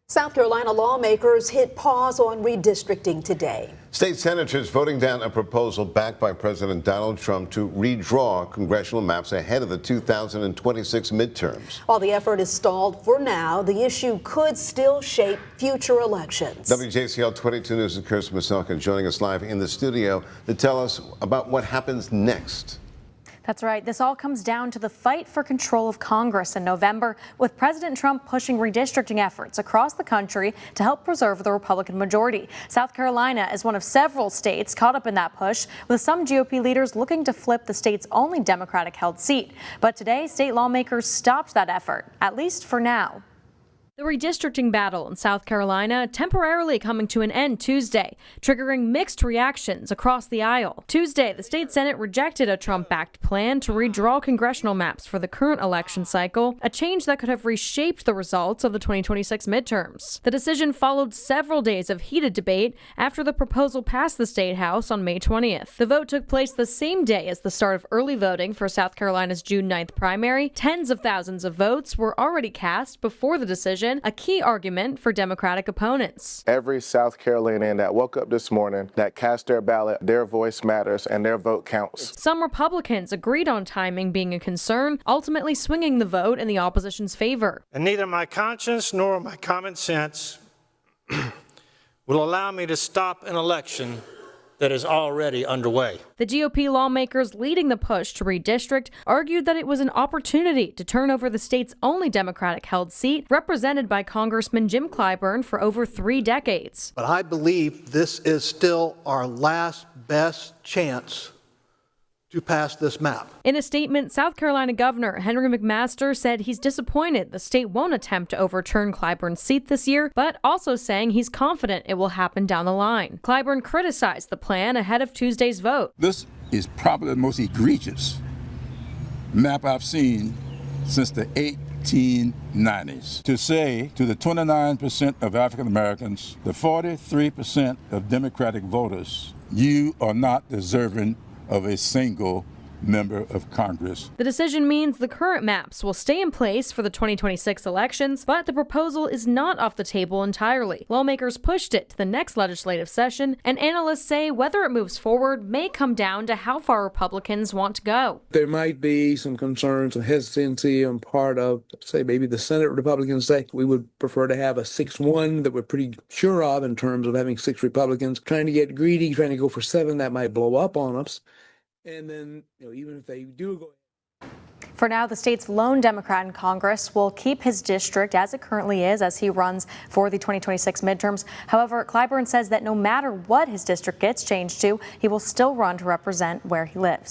South Carolina lawmakers hit pause on redistricting today. State senators voting down a proposal backed by President Donald Trump to redraw congressional maps ahead of the 2026 midterms. While the effort is stalled for now, the issue could still shape future elections. WJCL 22 News' Kirsten Maselka joining us live in the studio to tell us about what happens next. That's right. This all comes down to the fight for control of Congress in November, with President Trump pushing redistricting efforts across the country to help preserve the Republican majority. South Carolina is one of several states caught up in that push, with some GOP leaders looking to flip the state's only Democratic-held seat. But today, state lawmakers stopped that effort, at least for now. The redistricting battle in South Carolina temporarily coming to an end Tuesday, triggering mixed reactions across the aisle. Tuesday, the state Senate rejected a Trump-backed plan to redraw congressional maps for the current election cycle, a change that could have reshaped the results of the 2026 midterms. The decision followed several days of heated debate after the proposal passed the State House on May 20th. The vote took place the same day as the start of early voting for South Carolina's June 9th primary. Tens of thousands of votes were already cast before the decision, a key argument for Democratic opponents. Every South Carolinian that woke up this morning, that cast their ballot, their voice matters and their vote counts. Some Republicans agreed on timing being a concern, ultimately swinging the vote in the opposition's favor. And neither my conscience nor my common sense will allow me to stop an election that is already underway. The GOP lawmakers leading the push to redistrict argued that it was an opportunity to turn over the state's only Democratic-held seat, represented by Congressman Jim Clyburn for over 3 decades. But I believe this is still our last best chance to pass this map. In a statement, South Carolina Governor Henry McMaster said he's disappointed the state won't attempt to overturn Clyburn's seat this year, but also saying he's confident it will happen down the line. Clyburn criticized the plan ahead of Tuesday's vote. This is probably the most egregious map I've seen since the 1890s. To say to the 29% of African Americans, the 43% of Democratic voters, you are not deserving of a single member of Congress. The decision means the current maps will stay in place for the 2026 elections, but the proposal is not off the table entirely. Lawmakers pushed it to the next legislative session, and analysts say whether it moves forward may come down to how far Republicans want to go. There might be some concerns and hesitancy on part of, say, maybe the Senate Republicans say we would prefer to have a 6-1 that we're pretty sure of in terms of having 6 Republicans. Trying to get greedy, trying to go for 7, that might blow up on us. And then, even if they do go. For now, the state's lone Democrat in Congress will keep his district as it currently is as he runs for the 2026 midterms. However, Clyburn says that no matter what his district gets changed to, he will still run to represent where he lives.